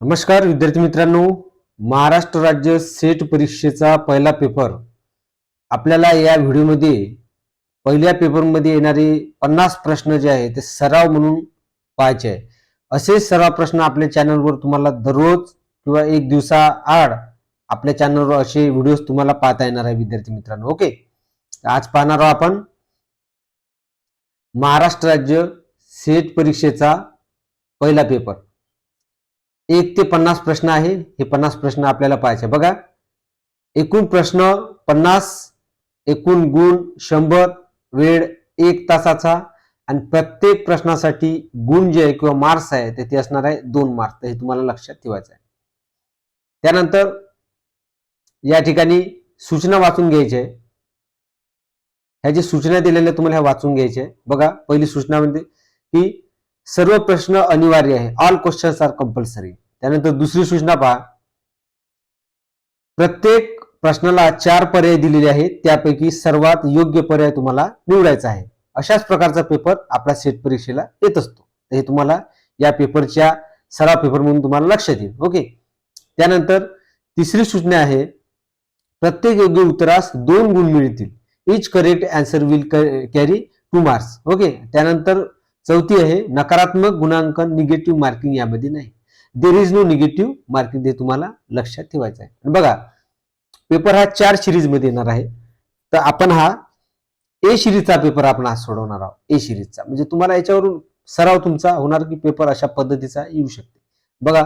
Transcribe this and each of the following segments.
नमस्कार विद्यार्थी मित्रांनो, महाराष्ट्र राज्य सेट परीक्षेचा पहिला पेपर आपल्याला या व्हिडिओमध्ये पहिल्या पेपरमध्ये येणारे 50 प्रश्न जे आहे ते सराव म्हणून पाहायचे आहे. असे सराव प्रश्न आपल्या चॅनलवर तुम्हाला दररोज किंवा एक दिवसाआड आपल्या चॅनलवर असे व्हिडिओज तुम्हाला पाहता येणार आहे विद्यार्थी मित्रांनो. ओके, आज पाहणार आहोत आपण महाराष्ट्र राज्य सेट परीक्षेचा पहिला पेपर. 1 ते 50 प्रश्न आहे. हे 50 प्रश्न आपल्याला पाहायचे. बघा, एकूण प्रश्न 50, एकूण गुण 100, वेळ 1 तासाचा आणि प्रत्येक प्रश्नासाठी गुण जे आहे किंवा मार्क्स आहे ते असणार आहे 2 मार्क्स. हे तुम्हाला लक्षात ठेवायचं आहे. त्यानंतर या ठिकाणी सूचना वाचून घ्यायची आहे. ह्या जी सूचना दिलेल्या तुम्हाला ह्या वाचून घ्यायच्या आहे. बघा, पहिली सूचना म्हणजे की सर्व प्रश्न अनिवार्य आहे. All questions are compulsory. त्यानंतर दुसरी सूचना पहा, प्रत्येक प्रश्नाला 4 पर्याय दिलेले आहेत, त्यापैकी सर्वात योग्य पर्याय तुम्हाला निवडायचा आहे. अशाच प्रकारचा पेपर आपल्या सेट परीक्षेला येत असतो. हे तुम्हाला या पेपरच्या सराव पेपर म्हणून तुम्हाला लक्षात येईल. ओके, त्यानंतर तिसरी सूचना आहे, प्रत्येक योग्य उत्तरास 2 गुण मिळतील. Each correct answer will carry 2 marks. Okay, त्यानंतर चौथी आहे, नकारात्मक गुणांकन निगेटिव्ह मार्किंग यामध्ये नाही. There is no negative marking. ते तुम्हाला लक्षात ठेवायचं आहे. बघा, पेपर हा 4 सिरीज मध्ये येणार आहे. तर आपण हा ए सिरीजचा पेपर आपण आज सोडवणार आहोत. ए सिरीजचा म्हणजे तुम्हाला याच्यावरून सराव तुमचा होणार की पेपर अशा पद्धतीचा येऊ शकते. बघा,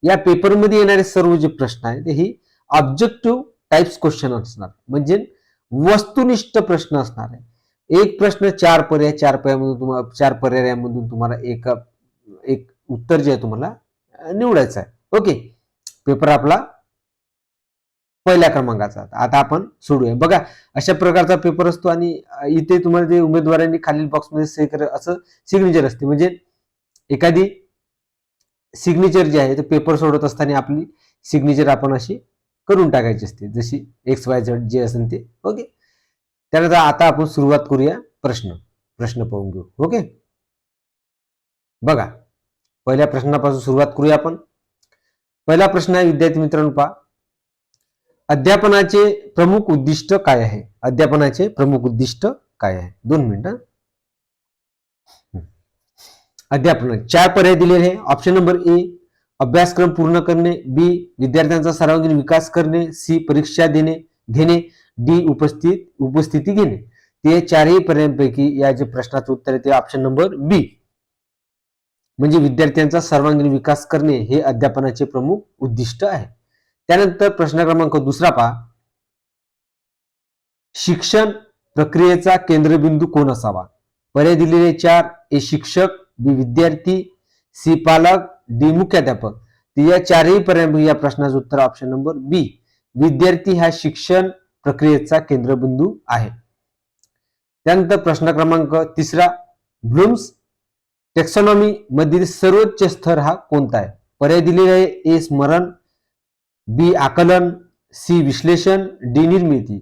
या पेपरमध्ये येणारे सर्व जे प्रश्न आहेत ते ही ऑब्जेक्टिव्ह टाइप्स क्वेश्चन असणार, म्हणजे वस्तुनिष्ठ प्रश्न असणार आहे. एक प्रश्न 4 पर्याय, 4 पर्यायामधून तुम्हाला एक उत्तर जे आहे तुम्हाला निवडायचं आहे. ओके, पेपर आपला पहिल्या क्रमांकाचा. आता आपण सोडूया. बघा, अशा प्रकारचा पेपर असतो आणि इथे तुम्हाला जे उमेदवारांनी खालील बॉक्समध्ये सही कर असं सिग्नेचर असते. म्हणजे एखादी सिग्नेचर जे आहे ते पेपर सोडत असताना आपली सिग्नेचर आपण अशी करून टाकायची असते, जशी XYZ जे असेल ते. ओके, त्यानंतर आता आपण सुरुवात करूया. प्रश्न पाहून घेऊ. ओके, बघा, पहिल्या प्रश्नापासून सुरुवात करूया आपण. पहिला प्रश्न आहे विद्यार्थी मित्रांनो, पहा, अध्यापनाचे प्रमुख उद्दिष्ट काय आहे? अध्यापनाचे प्रमुख उद्दिष्ट काय आहे? 2 मिनिटं. अध्यापन 4 पर्याय दिलेले आहे. ऑप्शन नंबर ए, अभ्यासक्रम पूर्ण करणे. बी, विद्यार्थ्यांचा सर्वांगीण विकास करणे. सी, परीक्षा घेणे. डी, उपस्थिती घेणे. ते 4ही पर्यायांपैकी या जे प्रश्नाचं उत्तर आहे ते ऑप्शन नंबर बी, म्हणजे विद्यार्थ्यांचा सर्वांगीण विकास करणे हे अध्यापनाचे प्रमुख उद्दिष्ट आहे. त्यानंतर प्रश्न क्रमांक 2 पहा, शिक्षण प्रक्रियेचा केंद्रबिंदू कोण असावा? पर्याय दिलेले 4. ए, शिक्षक. बी, विद्यार्थी. सी, पालक. डी, मुख्याध्यापक. या 4ही पर्यायांपैकी या प्रश्नाचं उत्तर ऑप्शन नंबर बी, विद्यार्थी हा शिक्षण प्रक्रियेचा केंद्रबिंदू आहे. त्यानंतर प्रश्न क्रमांक 3, ब्लूम्स टेक्सॉनॉमी मधील सर्वोच्च स्तर हा कोणता आहे? पर्याय दिलेले आहे. ए, स्मरण. बी, आकलन. सी, विश्लेषण. डी, निर्मिती.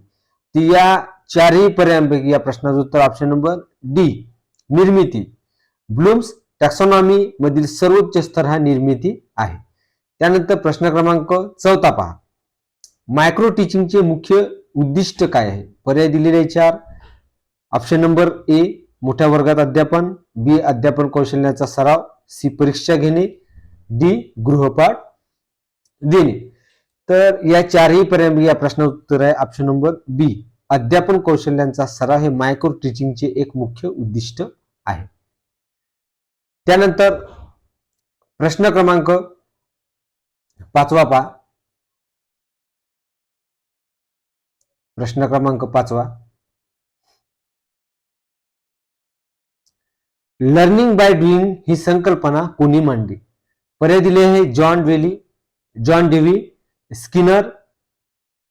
या 4ही पर्यायांपैकी या प्रश्नाचं उत्तर ऑप्शन नंबर डी, निर्मिती. ब्लूम्स टॅक्सॉनॉमी मधील सर्वोच्च स्तर हा निर्मिती आहे. त्यानंतर प्रश्न क्रमांक 4 पहा, मायक्रो टीचिंगचे मुख्य उद्दिष्ट काय आहे? पर्याय दिलेले 4. ऑप्शन नंबर ए, मोठ्या वर्गात अध्यापन. बी, अध्यापन कौशल्याचा सराव. सी, परीक्षा घेणे. डी, गृहपाठ देणे. तर या 4ही पर्यायांपैकी या प्रश्नाचं उत्तर आहे ऑप्शन नंबर बी, अध्यापन कौशल्यांचा सराव हे मायक्रो टीचिंगचे एक मुख्य उद्दिष्ट आहे. त्यानंतर प्रश्न क्रमांक 5 पहा. प्रश्न क्रमांक 5, लर्निंग बाय डुईंग ही संकल्पना कोणी मांडली? पर्याय दिले आहे John Dewey, Skinner.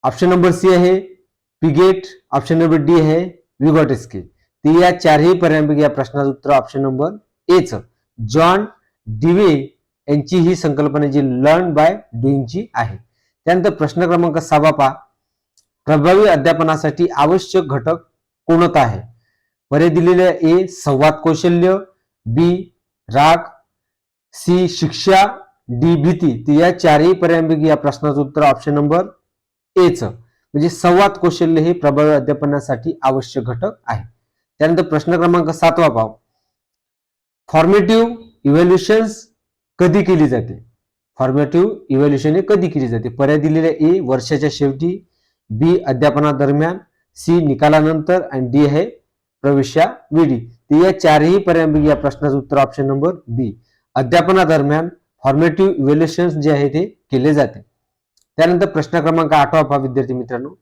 Option number C आहे पिगेट. ऑप्शन नंबर डी आहे विगॉटेस्की. तर या 4ही पर्यायांपैकी या प्रश्नाचं उत्तर option number H, John Dewey यांची ही संकल्पना जी लर्न बाय डुईंगची आहे. त्यानंतर प्रश्न क्रमांक 6 पहा, प्रभावी अध्यापनासाठी आवश्यक घटक कोणता आहे? पर्याय दिलेले ए, संवाद कौशल्य. बी, राग. सी, शिक्षा. डी भीती, तर या चारही पर्यायांपैकी या प्रश्नाचं उत्तर ऑप्शन नंबर ए च म्हणजे संवाद कौशल्य हे प्रभावी अध्यापनासाठी आवश्यक घटक आहे. त्यानंतर प्रश्न क्रमांक 7 पाहू. फॉर्मेटिव्ह इव्हॅल्युएशन कधी केली जाते? फॉर्मेटिव्ह इव्हॅल्युएशन हे कधी केली जाते? पर्याय दिलेले ए वर्षाच्या शेवटी, बी अध्यापनादरम्यान, सी निकालानंतर आणि डी आहे प्रवेशावेळी. तर या चारही पर्यायांपैकी या प्रश्नाचं उत्तर ऑप्शन नंबर बी अध्यापनादरम्यान फॉर्मेटिव्ह इव्हॅल्युएशन जे आहे ते केले जाते. त्यानंतर प्रश्न क्रमांक 8 पहा विद्यार्थी मित्रांनो.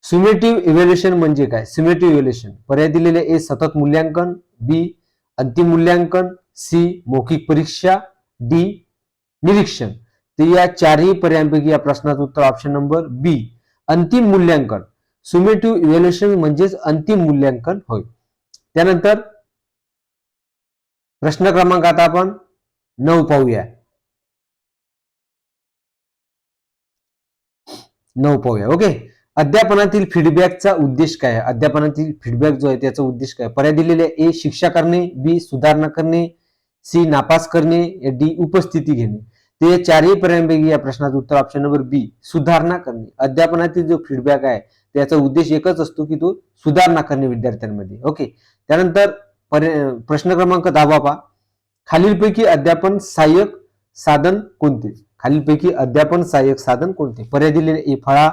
सुमेटिव्ह इव्हॅल्युएशन म्हणजे काय? सुमेटिव्ह इव्हॅल्युएशन पर्याय दिलेले ए सतत मूल्यांकन, बी अंतिम मूल्यांकन, सी मौखिक परीक्षा, डी निरीक्षण. तर या चारही पर्यायांपैकी या प्रश्नाचं उत्तर ऑप्शन नंबर बी अंतिम मूल्यांकन. सुमेटिव्ह इव्हॅल्युएशन म्हणजेच अंतिम मूल्यांकन होय. त्यानंतर प्रश्न क्रमांक आता आपण 9 पाहूया. 9 पाहूया. ओके. अध्यापनातील फीडबॅकचा उद्देश काय आहे? अध्यापनातील फीडबॅक जो आहे त्याचा उद्देश काय? पर्याय दिलेले ए शिक्षा करणे, बी सुधारणा करणे, सी नापास करणे, डी उपस्थिती घेणे. ते चारही पर्यायांपैकी या प्रश्नाचं उत्तर ऑप्शन नंबर बी सुधारणा करणे. अध्यापनातील जो फीडबॅक आहे त्याचा उद्देश एकच असतो की तो सुधारणा करणे विद्यार्थ्यांमध्ये. ओके. त्यानंतर प्रश्न क्रमांक 10 पहा. खालीलपैकी अध्यापन सहाय्यक साधन कोणते? खालीलपैकी अध्यापन सहाय्यक साधन कोणते? पर्याय दिलेले ए फळा,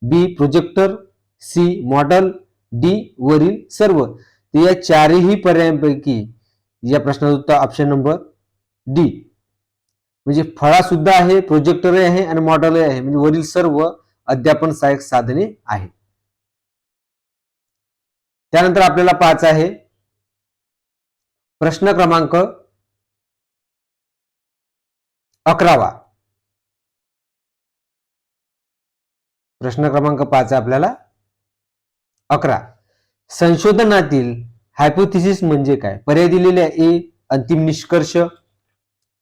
बी प्रोजेक्टर, सी मॉडेल, डी वरील सर्व. तर या चारही पर्यायांपैकी या प्रश्नाचं उत्तर ऑप्शन नंबर डी म्हणजे फळा सुद्धा आहे, प्रोजेक्टर आहे आणि मॉडेल आहे म्हणजे वरील सर्व अध्यापन सहाय्यक साधने आहेत. त्यानंतर आपल्याला पाहायचं आहे प्रश्न क्रमांक 11. प्रश्न क्रमांक 5 आपल्याला 11. संशोधनातील हायपोथेसिस म्हणजे काय? पर्याय दिलेले आहे ए अंतिम निष्कर्ष,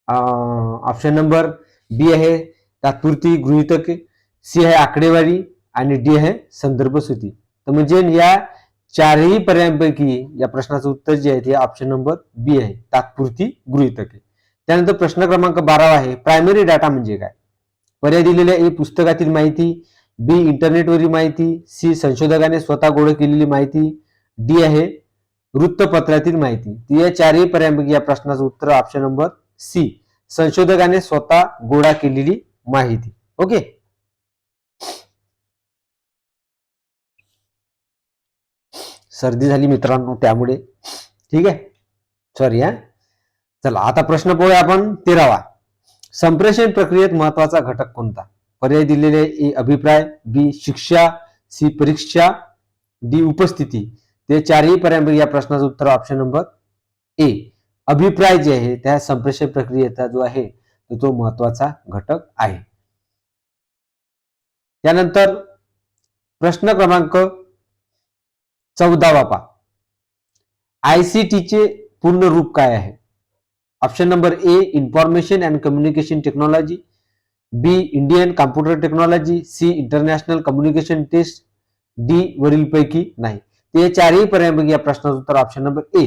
ऑप्शन नंबर बी आहे तात्पुरती गृहीतके, सी आहे आकडेवारी आणि डी आहे संदर्भ सूची. तर म्हणजे या चारही पर्यायांपैकी या प्रश्नाचं उत्तर जे आहे ते ऑप्शन नंबर बी आहे तात्पुरती गृहीतके. त्यानंतर प्रश्न क्रमांक 12 आहे प्रायमरी डाटा म्हणजे काय? पर्याय दिलेले ए पुस्तकातील माहिती, बी इंटरनेटवरील माहिती, सी संशोधकाने स्वतः गोळा केलेली माहिती, डी आहे वृत्तपत्रातील माहिती. या चारही पर्यायांपैकी या प्रश्नाचं उत्तर ऑप्शन नंबर सी संशोधकाने स्वतः गोळा केलेली माहिती. ओके. सर्दी झाली मित्रांनो त्यामुळे ठीक आहे सॉरी हा. चला आता प्रश्न पाहूया आपण 13वा. संप्रेषण प्रक्रियेत महत्वाचा घटक कोणता? पर्याय दिलेले ए अभिप्राय, बी शिक्षा, सी परीक्षा, डी उपस्थिती. ते चारही पर्यायांपैकी या प्रश्नाचं उत्तर ऑप्शन नंबर ए अभिप्राय जे आहे त्या संप्रेषण प्रक्रियेचा जो आहे तो महत्वाचा घटक आहे. त्यानंतर प्रश्न क्रमांक 14 पहा. आयसीटीचे पूर्ण रूप काय आहे? Option number A information and communication technology, B Indian computer technology, C international communication test, D वरील पैकी नाही. ते चारही पर्यायांपैकी या प्रश्नाचं उत्तर option number A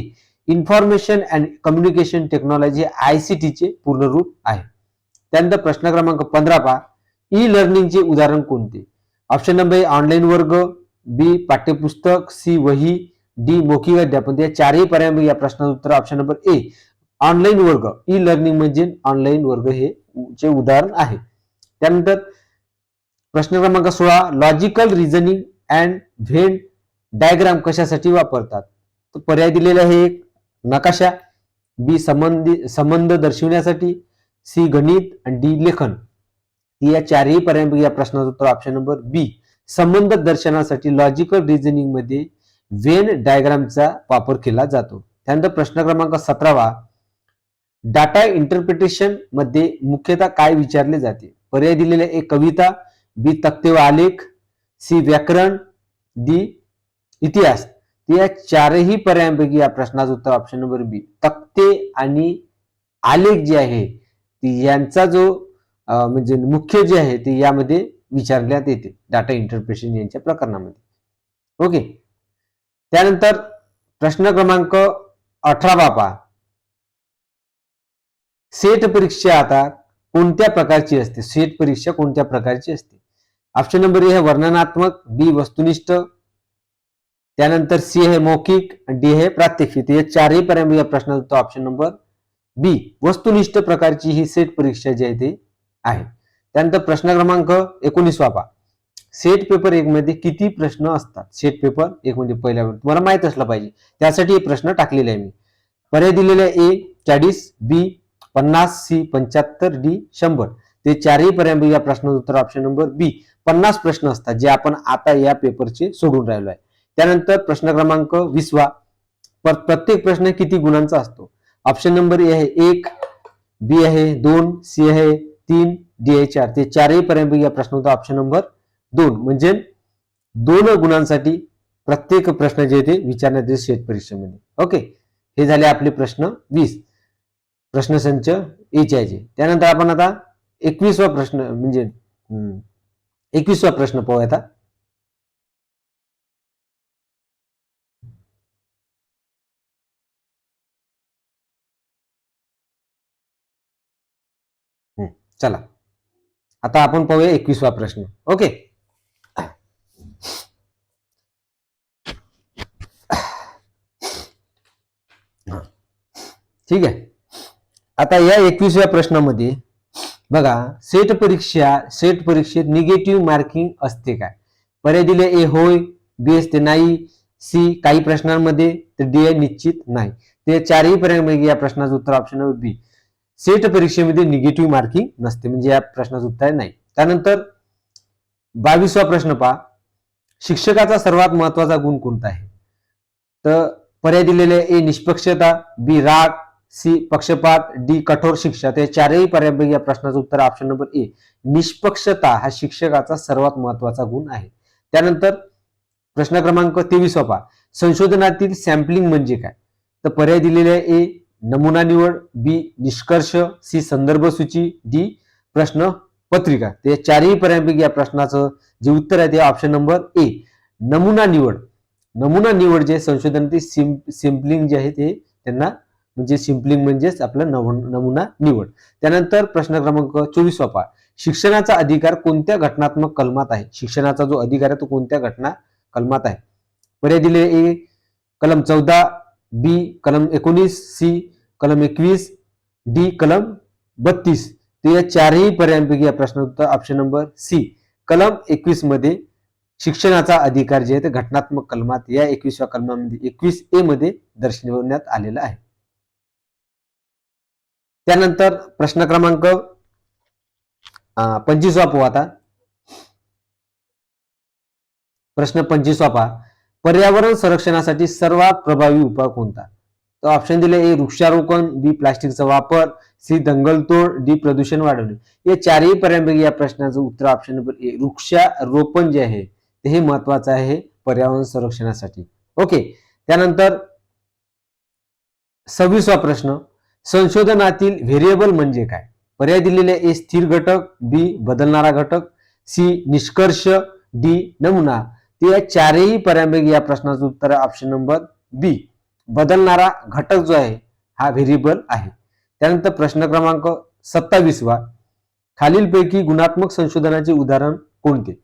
information and communication technology आयसीटीचे पूर्ण रूप आहे. त्यानंतर प्रश्न क्रमांक 15 पहा. ई लर्निंगचे उदाहरण कोणते? ऑप्शन नंबर ए ऑनलाईन वर्ग, बी पाठ्यपुस्तक, सी वही, डी मौखिक अध्यापन. या चारही पर्यायांपैकी या प्रश्नाचं उत्तर ऑप्शन नंबर ए ऑनलाईन वर्ग. ई लर्निंग म्हणजे ऑनलाईन वर्ग हे चे उदाहरण आहे. त्यानंतर प्रश्न क्रमांक 16 logical reasoning and Venn diagram कशासाठी वापरतात? तर पर्याय दिलेले आहे एक नकाशा, बी संबंध दर्शविण्यासाठी, सी गणित आणि डी लेखन. या चारही पर्यायांपैकी या प्रश्नाचं उत्तर ऑप्शन नंबर बी संबंध दर्शनासाठी लॉजिकल रिझनिंग मध्ये व्हेन डायग्रामचा वापर केला जातो. त्यानंतर प्रश्न क्रमांक 17 डाटा इंटरप्रिटेशन मध्ये मुख्यतः काय विचारले जाते? पर्याय दिलेले एक कविता, बी तक्ते व आलेख, सी व्याकरण, डी इतिहास. या चारही पर्यायांपैकी या प्रश्नाचं उत्तर ऑप्शन नंबर बी तक्ते आणि आलेख जे आहे यांचा जो म्हणजे मुख्य जे आहे ते यामध्ये विचारण्यात येते डाटा इंटरप्रिटेशन यांच्या प्रकरणामध्ये. ओके. त्यानंतर प्रश्न क्रमांक 18 पहा. सेट परीक्षा आता कोणत्या प्रकारची असते, सेट परीक्षा कोणत्या प्रकारची असते. ऑप्शन नंबर ए आहे वर्णनात्मक, बी वस्तुनिष्ठ, त्यानंतर सी आहे मौखिक, डी आहे प्रात्यक्षिक. या चारही पर्याय या प्रश्नाचं उत्तर ऑप्शन नंबर बी वस्तुनिष्ठ प्रकारची ही सेट परीक्षा जी आहे ती आहे. त्यानंतर प्रश्न क्रमांक 19 पहा. सेट पेपर 1 मध्ये किती प्रश्न असतात. सेट पेपर 1 मध्ये पहिल्या तुम्हाला माहित असलं पाहिजे, त्यासाठी हे प्रश्न टाकलेले आहे मी. पर्याय दिलेले ए 40, बी 50, सी 75, डी 100. ते चारही पर्याय या प्रश्नाचं उत्तर ऑप्शन नंबर बी 50 प्रश्न असतात, जे आपण आता या पेपरचे सोडून राहिलो आहे. त्यानंतर प्रश्न क्रमांक 20 प्रत्येक प्रश्न किती गुणांचा असतो. ऑप्शन नंबर ए आहे 1, बी आहे 2, सी आहे 3, डी आहे 4. ते चारही पर्याय या प्रश्नाचं ऑप्शन नंबर 2 म्हणजे 2 गुणांसाठी प्रत्येक प्रश्न जे ते विचारण्यात येईल सेट परीक्षेमध्ये. ओके, हे झाले आपले प्रश्न 20 प्रश्नसंच एचे. त्यानंतर आपण आता 21वा प्रश्न म्हणजे 21वा प्रश्न पाहूया आता. चला आता आपण पाहूया 21वा प्रश्न. ओके, ठीक आहे. आता या 21व्या प्रश्नामध्ये बघा, सेट परीक्षेत निगेटिव्ह मार्किंग असते काय. पर्याय दिले ए होय, बी असते नाही, सी काही प्रश्नांमध्ये, तर डी आहे निश्चित नाही. ते चारही पर्याय या प्रश्नाचं उत्तर ऑप्शन नंबर बी सेट परीक्षेमध्ये निगेटिव्ह मार्किंग नसते, म्हणजे या प्रश्नाचं उत्तर नाही. त्यानंतर 22वा प्रश्न पहा. शिक्षकाचा सर्वात महत्वाचा गुण कोणता आहे. तर पर्याय दिलेले ए निष्पक्षता, बी राग, सी पक्षपात, डी कठोर शिक्षा. ते चारही पर्याय या प्रश्नाचं उत्तर ऑप्शन नंबर ए निष्पक्षता हा शिक्षकाचा सर्वात महत्वाचा गुण आहे. त्यानंतर प्रश्न क्रमांक 23 पहा. संशोधनातील सॅम्पलिंग म्हणजे काय. तर पर्याय दिलेले आहे ए नमुना निवड, बी निष्कर्ष, सी संदर्भ सूची, डी प्रश्न पत्रिका. ते चारही पर्याय या प्रश्नाचं जे उत्तर आहे ते ऑप्शन नंबर ए नमुना निवड. नमुना निवड जे संशोधनातील सॅम्पलिंग जे आहे ते त्यांना म्हणजे सिम्पलिंग म्हणजेच आपलं नमुना निवड. त्यानंतर प्रश्न क्रमांक 24 पहा. शिक्षणाचा अधिकार कोणत्या घटनात्मक कलमात आहे. शिक्षणाचा जो अधिकार आहे तो कोणत्या घटना कलमात आहे. पर्याय दिले ए कलम 14, बी कलम 19, सी कलम 21, डी कलम 32. ते या चारही पर्यायांपैकी या प्रश्नाचं उत्तर ऑप्शन नंबर सी कलम 21 मध्ये शिक्षणाचा अधिकार जे आहे ते घटनात्मक कलमात या 21व्या कलमामध्ये 21A मध्ये दर्शवण्यात आलेला आहे. त्यानंतर प्रश्न क्रमांक 25 पाहू आता. प्रश्न 25 पहा. पर्यावरण संरक्षणासाठी सर्वात प्रभावी उपाय कोणता. तर ऑप्शन दिले ए वृक्षारोपण, बी प्लास्टिकचा वापर, सी दंगलतोड, डी प्रदूषण वाढवणे. या चारही पर्यायांपैकी या प्रश्नाचं उत्तर ऑप्शन नंबर ए वृक्षारोपण जे आहे ते हे महत्वाचं आहे पर्यावरण संरक्षणासाठी. ओके, त्यानंतर 26वा प्रश्न. संशोधनातील व्हेरिएबल म्हणजे काय. पर्याय दिलेले ए स्थिर घटक, बी बदलणारा घटक, सी निष्कर्ष, डी नमुना. ते या चारही पर्यायांपैकी या प्रश्नाचं उत्तर ऑप्शन नंबर बी बदलणारा घटक जो आहे हा व्हेरिएबल आहे. त्यानंतर प्रश्न क्रमांक 27 खालीलपैकी गुणात्मक संशोधनाचे उदाहरण कोणते.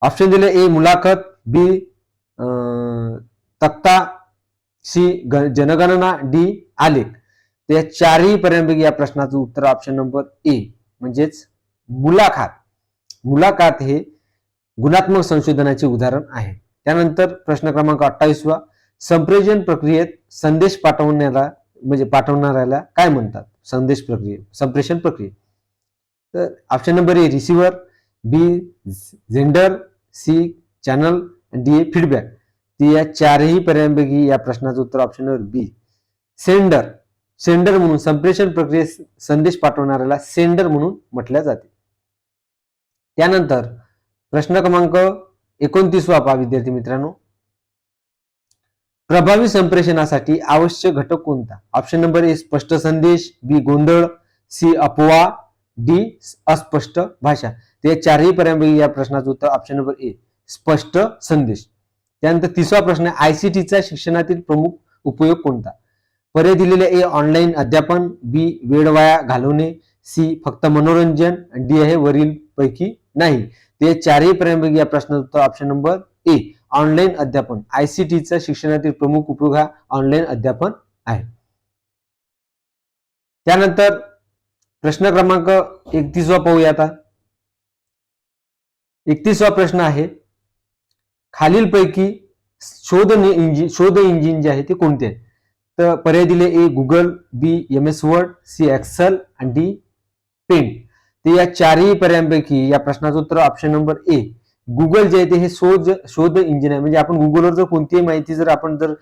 ऑप्शन दिले ए मुलाखत, बी तक्ता, सी जनगणना, डी आलेख. त्या चारही पर्यायांपैकी या प्रश्नाचं उत्तर ऑप्शन नंबर ए म्हणजेच मुलाखत हे गुणात्मक संशोधनाचे उदाहरण आहे. त्यानंतर प्रश्न क्रमांक 28 संप्रेषण प्रक्रियेत संदेश पाठवणाऱ्याला काय म्हणतात. संप्रेषण प्रक्रियेत. तर option number A receiver, B sender, C channel, D feedback. ती या चारही पर्यायांपैकी या प्रश्नाचं उत्तर ऑप्शन नंबर बी सेंडर म्हणून संप्रेषण प्रक्रियेत संदेश पाठवणाऱ्याला सेंडर म्हणून म्हटल्या जाते. त्यानंतर प्रश्न क्रमांक 29 पहा विद्यार्थी मित्रांनो. प्रभावी संप्रेषणासाठी आवश्यक घटक कोणता. ऑप्शन नंबर ए स्पष्ट संदेश, बी गोंधळ, सी अफवा, डी अस्पष्ट भाषा. ते चारही पर्यायांपैकी या प्रश्नाचं उत्तर ऑप्शन नंबर ए स्पष्ट संदेश. त्यानंतर 30वा प्रश्न आयसीटीचा शिक्षणातील प्रमुख उपयोग कोणता. पर्याय दिलेले ए ऑनलाईन अध्यापन, बी वेळ वाया घालवणे, सी फक्त मनोरंजन, डी आहे वरील पैकी नाही. ते चारही पर्यायांपैकी या प्रश्नाचं उत्तर ऑप्शन नंबर ए ऑनलाईन अध्यापन. आयसीटीचा शिक्षणातील प्रमुख उपयोग हा ऑनलाईन अध्यापन आहे. त्यानंतर प्रश्न क्रमांक 31 पाहूया आता. 31वा प्रश्न आहे, खालीलपैकी शोध इंजिन जे आहे ते कोणते आहे? तर पर्याय दिले ए गुगल, बी MS वर्ड, सी एक्सेल आणि डी पेंट. तर या चारही पर्यायांपैकी या प्रश्नाचं उत्तर ऑप्शन नंबर ए गुगल जे आहे ते हे शोध इंजिन आहे. म्हणजे आपण गुगलवर जर कोणतीही माहिती जर आपण जर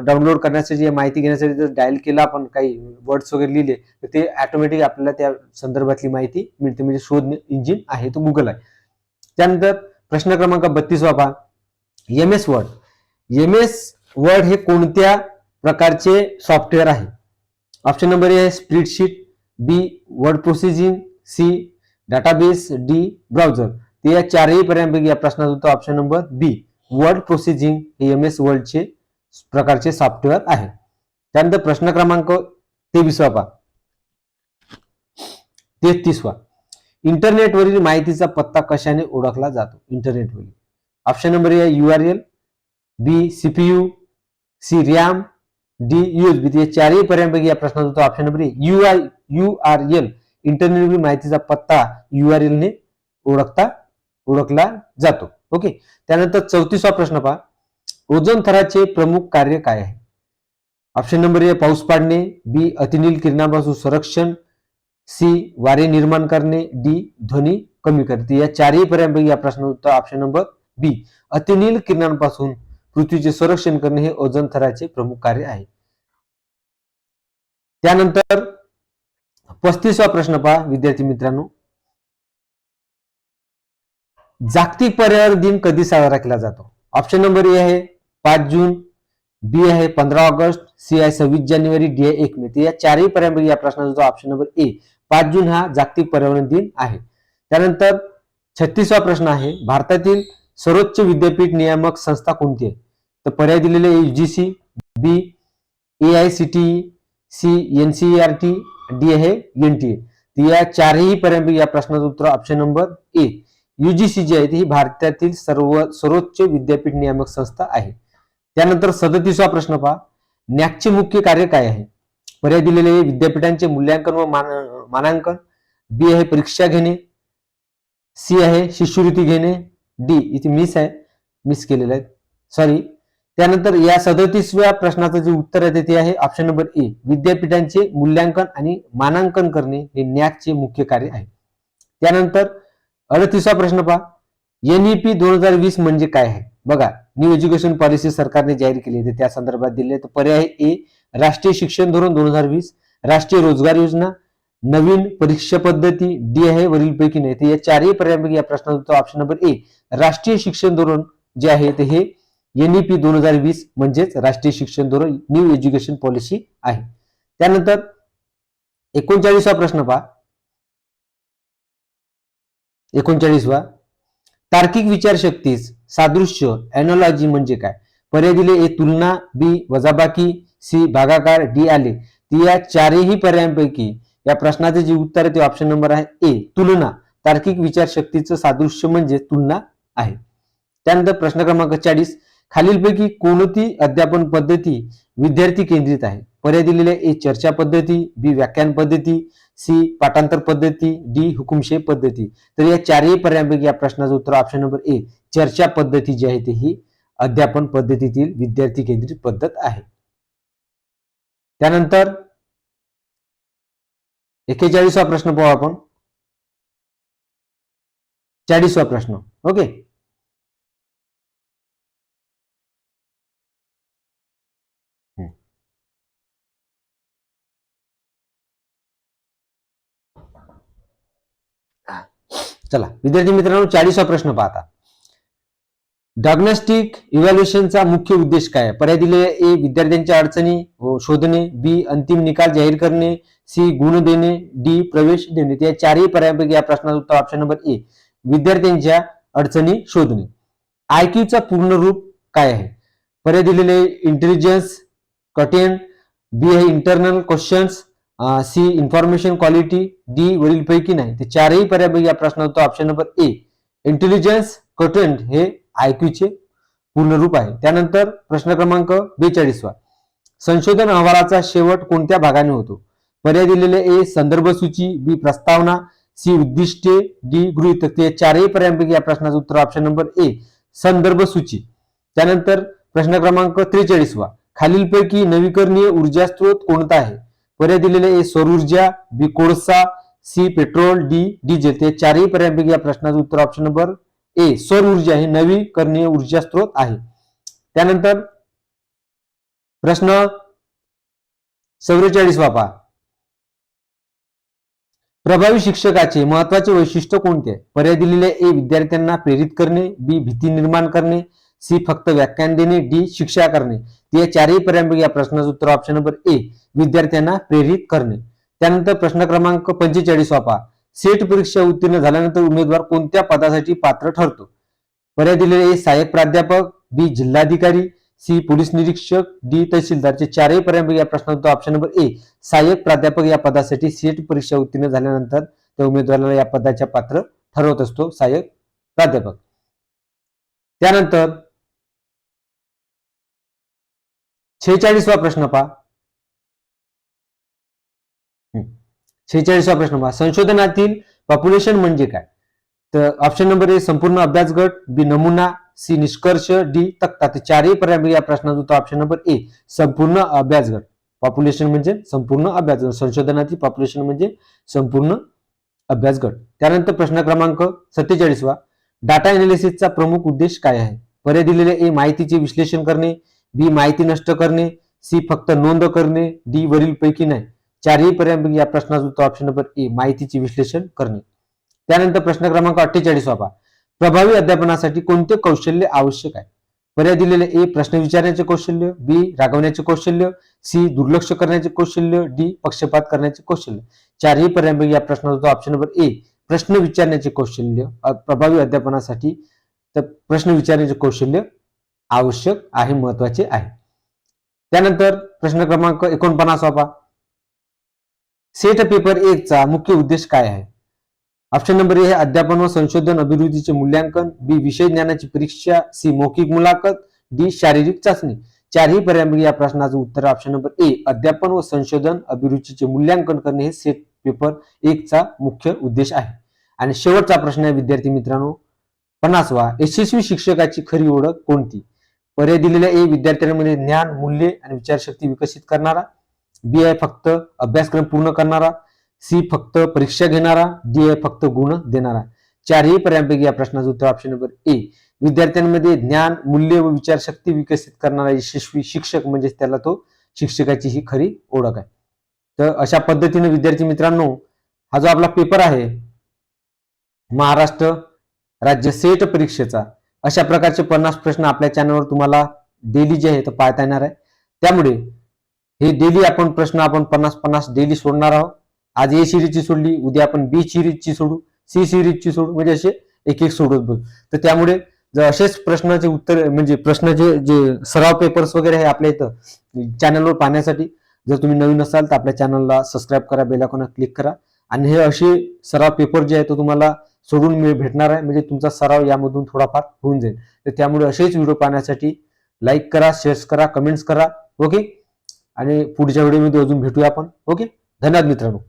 डाउनलोड करण्यासाठी माहिती घेण्यासाठी जर डायल केला आपण काही वर्ड्स वगैरे लिहिले तर ते ऑटोमॅटिक आपल्याला त्या संदर्भातली माहिती मिळते. म्हणजे शोध इंजिन आहे तो गुगल आहे. त्यानंतर प्रश्न क्रमांक 32 पहा, MS वर्ड. MS वर्ड हे कोणत्या प्रकारचे सॉफ्टवेअर आहे? Option number A spreadsheet, B word processing, C database, D browser. ते या चारही पर्यायांपैकी या प्रश्नाचं उत्तर option number B word processing हे MS वर्डचे प्रकारचे सॉफ्टवेअर आहे. त्यानंतर प्रश्न क्रमांक 23 पहा, 33 इंटरनेटवरील माहितीचा पत्ता कशाने ओळखला जातो? इंटरनेटवरील option number A URL, B CPU, C RAM, D USB. या चारही पर्यायांपैकी या प्रश्नाचं उत्तर ऑप्शन नंबर ए URL इंटरनेटवरील माहितीचा पत्ता URL ने ओळखला जातो. ओके. त्यानंतर 34वा प्रश्न पहा, ओझोन थराचे प्रमुख कार्य काय आहे? ऑप्शन नंबर ए पाऊस पाडणे, बी अतिनील किरणापासून संरक्षण, सी वारे निर्माण करणे, डी ध्वनी कमी करते. या चारही पर्यायांपैकी या प्रश्नाचं उत्तर ऑप्शन नंबर बी अतिनील किरणांपासून पृथ्वीचे संरक्षण करणे हे ओझोन थराचे प्रमुख कार्य आहे. त्यानंतर 35वा प्रश्न पहा विद्यार्थी मित्रांनो, जागतिक पर्यावरण दिन कधी साजरा केला जातो? ऑप्शन नंबर ए आहे 5 जून, बी आहे 15 ऑगस्ट, सी आहे 26 जानेवारी, डी आहे 1 मे. या चारही पर्यायांपैकी या प्रश्नाचा ऑप्शन नंबर ए 5 जून हा जागतिक पर्यावरण दिन आहे. त्यानंतर 36वा प्रश्न आहे, भारतातील सर्वोच्च विद्यापीठ नियामक संस्था कोणती आहे? तर पर्याय दिलेले UGC, बी AICTE, सी NCERT, डी आहे NTA. या चारही पर्यायांपैकी या प्रश्नाचं उत्तर ऑप्शन नंबर ए UGC जी आहे ही भारतातील सर्वोच्च विद्यापीठ नियामक संस्था आहे. त्यानंतर 37वा प्रश्न पहा, नॅकचे मुख्य कार्य काय आहे? पर्याय दिलेले विद्यापीठांचे मूल्यांकन व मानांकन, बी आहे परीक्षा घेणे, सी आहे शिष्यवृत्ती घेणे, डी इथे मिस केलेलं आहे सॉरी. त्यानंतर या 37व्या प्रश्नाचं जे उत्तर आहे ते आहे ऑप्शन नंबर ए विद्यापीठांचे मूल्यांकन आणि मानांकन करणे हे नॅकचे मुख्य कार्य आहे. त्यानंतर 38वा प्रश्न पहा, NEP 2020 म्हणजे काय आहे? बघा, न्यू एज्युकेशन पॉलिसी सरकारने जाहीर केली आहे त्या संदर्भात दिले. तर पर्याय ए राष्ट्रीय शिक्षण धोरण 2020, राष्ट्रीय रोजगार योजना, नवीन परीक्षा पद्धती, डी आहे वरीलपैकी नाही. तर या चारही पर्यायांपैकी या प्रश्नाचं उत्तर ऑप्शन नंबर ए राष्ट्रीय शिक्षण धोरण जे आहे ते हे NEP 2020 म्हणजेच राष्ट्रीय शिक्षण धोरण न्यू एज्युकेशन पॉलिसी आहे. त्यानंतर 39वा प्रश्न पहा, 39वा तार्किक विचारशक्तीस सादृश्य एनॉलॉजी म्हणजे काय? पर्याय दिले ए तुलना, बी वजाबाकी, सी भागाकार, डी आले. या चारही पर्यायांपैकी या प्रश्नाचे जे उत्तर आहे ते ऑप्शन नंबर आहे ए तुलना. तार्किक विचारशक्तीचं सादृश्य म्हणजे तुलना आहे. त्यानंतर प्रश्न क्रमांक 40, खालीलपैकी कोणती अध्यापन पद्धती विद्यार्थी केंद्रित आहे? पर्याय दिलेले ए चर्चा पद्धती, बी व्याख्यान पद्धती, सी पाठांतर पद्धती, डी हुकुमशाही पद्धती. तर या चारही पर्यायांपैकी या प्रश्नाचं उत्तर ऑप्शन नंबर ए चर्चा पद्धती जी आहे ती ही अध्यापन पद्धतीतील विद्यार्थी केंद्रित पद्धत आहे. त्यानंतर 41वा प्रश्न पाहू आपण. 40वा प्रश्न. ओके. चला विद्यार्थी मित्रांनो 40वा प्रश्न पाहता. डायग्नोस्टिक इव्हॅल्युएशनचा मुख्य उद्देश काय आहे? पर्याय दिले ए विद्यार्थ्यांच्या अडचणी शोधणे, बी अंतिम निकाल जाहीर करणे, सी गुण देणे, डी प्रवेश देणे. या चारही पर्यायांपैकी या प्रश्नाचं उत्तर ऑप्शन नंबर ए विद्यार्थ्यांच्या अडचणी शोधणे. IQ पूर्ण रूप काय आहे? पर्याय दिलेले इंटेलिजन्स क्वोटिएंट, बी आहे internal questions, C information quality, D वरीलपैकी नाही. ते चारही पर्यायपैकी या प्रश्नाचं उत्तर option number A intelligence quotient हे IQ चे पूर्ण रूप आहे. त्यानंतर प्रश्न क्रमांक 42वा, संशोधन अहवालाचा शेवट कोणत्या भागाने होतो? पर्याय दिलेले ए संदर्भ सूची, बी प्रस्तावना, सी उद्दिष्टे, डी गृहीतक. ते चारही पर्यायांपैकी या प्रश्नाचं उत्तर ऑप्शन नंबर ए संदर्भ सूची. त्यानंतर प्रश्न क्रमांक 43वा, खालीलपैकी नवीकरणीय ऊर्जा स्रोत कोणता आहे? पर्याय दिलेले ए सौर ऊर्जा, बी कोळसा, सी पेट्रोल, डी डिझेल. ते चारही पर्यायांपैकी या प्रश्नाचं उत्तर ऑप्शन नंबर ए सौर ऊर्जा हे नवीकरणीय ऊर्जा स्रोत आहे. त्यानंतर प्रश्न 44वा पहा, प्रभावी शिक्षकाचे महत्वाचे वैशिष्ट्य कोणते आहे? पर्याय दिलेले ए विद्यार्थ्यांना प्रेरित करणे, बी भीती निर्माण करणे, सी फक्त व्याख्यान देणे, डी शिक्षा करणे. या चारही पर्यायांपैकी या प्रश्नाचं उत्तर ऑप्शन नंबर ए विद्यार्थ्यांना प्रेरित करणे. त्यानंतर प्रश्न क्रमांक 45वा पहा, सेट परीक्षा उत्तीर्ण झाल्यानंतर उमेदवार कोणत्या पदासाठी पात्र ठरतो? पर्याय दिलेले ए सहाय्यक प्राध्यापक, बी जिल्हाधिकारी, सी पोलीस निरीक्षक, डी तहसीलदार. चारही पर्यायांपैकी या प्रश्नाचं ऑप्शन नंबर ए सहाय्यक प्राध्यापक या पदासाठी सेट परीक्षा उत्तीर्ण झाल्यानंतर त्या उमेदवाराला या पदाच्या पात्र ठरवत असतो सहाय्यक प्राध्यापक. त्यानंतर 46वा प्रश्न पहा, 46वा प्रश्न पहा, संशोधनातील पॉप्युलेशन म्हणजे काय? तर ऑप्शन नंबर ए संपूर्ण अभ्यास गट, बी नमुना, सी निष्कर्ष, डी तक्ता. ते चारही पर्याय या प्रश्नाचं उत्तर ऑप्शन नंबर ए संपूर्ण अभ्यास गट. पॉप्युलेशन म्हणजे संपूर्ण अभ्यास गट, संशोधनातील पॉप्युलेशन म्हणजे संपूर्ण अभ्यास गट. त्यानंतर प्रश्न क्रमांक 47वा, डाटा एनालिसिसचा प्रमुख उद्देश काय आहे? पर्याय दिलेले ए माहितीचे विश्लेषण करणे, बी माहिती नष्ट करणे, सी फक्त नोंद करणे, डी वरील पैकी नाही. चारही पर्यायांपैकी या प्रश्नाचं उत्तर ऑप्शन नंबर ए माहितीचे विश्लेषण करणे. त्यानंतर प्रश्न क्रमांक 48वा पहा, प्रभावी अध्यापनासाठी कोणते कौशल्य आवश्यक आहे? पर्याय दिलेले ए प्रश्न विचारण्याचे कौशल्य, बी रागवण्याचे कौशल्य, सी दुर्लक्ष करण्याचे कौशल्य, डी पक्षपात करण्याचे कौशल्य. चारही पर्यायांपैकी या प्रश्नाचा ऑप्शन नंबर ए प्रश्न विचारण्याचे कौशल्य प्रभावी अध्यापनासाठी तर प्रश्न विचारण्याचे कौशल्य आवश्यक आहे, महत्वाचे आहे. त्यानंतर प्रश्न क्रमांक 49वा पहा, सेट पेपर 1 चा मुख्य उद्देश काय आहे? ऑप्शन नंबर ए अध्यापन व संशोधन अभिवृद्धीचे मूल्यांकन, बी विषय ज्ञानाची परीक्षा, सी मौखिक मुलाखत, डी शारीरिक चाचणी. चारही पर्यायांपैकी या प्रश्नाचं उत्तर ऑप्शन नंबर ए अध्यापन व संशोधन अभिरुचीचे मूल्यांकन करणे हे सेट पेपर 1 चा मुख्य उद्देश आहे. आणि शेवटचा प्रश्न आहे विद्यार्थी मित्रांनो 50वा, यशस्वी शिक्षकाची खरी ओळख कोणती? पर्याय दिलेल्या ए विद्यार्थ्यांमध्ये ज्ञान, मूल्ये आणि विचारशक्ती विकसित करणारा, बी आहे फक्त अभ्यासक्रम पूर्ण करणारा, सी फक्त परीक्षा घेणारा, डी आहे फक्त गुण देणारा. चारही पर्यायांपैकी या प्रश्नाचं उत्तर ऑप्शन नंबर ए विद्यार्थ्यांमध्ये ज्ञान, मूल्य व विचारशक्ती विकसित करणारा यशस्वी शिक्षक म्हणजे त्याला तो शिक्षकाची ही खरी ओळख आहे. तर अशा पद्धतीने विद्यार्थी मित्रांनो हा जो आपला पेपर आहे महाराष्ट्र राज्य सेट परीक्षेचा अशा प्रकारचे 50 प्रश्न आपल्या चॅनलवर तुम्हाला डेली जे आहे ते पाहता येणार आहे. त्यामुळे हे डेली आपण प्रश्न 50 डेली सोडणार आहोत. आज ए सिरीजची सोडली, उद्या आपण बी सिरीजची सोडू, सी सिरीजची सोडू, म्हणजे असे एक एक सोडत बघू. तर त्यामुळे जर असेच प्रश्नाचे उत्तर म्हणजे प्रश्नाचे जे सराव पेपर्स वगैरे आहे आपल्या इथं चॅनलवर पाहण्यासाठी जर तुम्ही नवीन असाल तर आपल्या चॅनलला सबस्क्राईब करा, बेल आयकॉनवर क्लिक करा. आणि हे असे सराव पेपर जे आहे तो तुम्हाला सोडून भेटणार आहे, म्हणजे तुमचा सराव यामधून थोडाफार होऊन जाईल. तर त्यामुळे असेच व्हिडिओ पाहण्यासाठी लाईक करा, शेअर करा, कमेंट्स करा. ओके, आणि पुढच्या व्हिडिओमध्ये अजून भेटूया आपण. ओके, धन्यवाद मित्रांनो.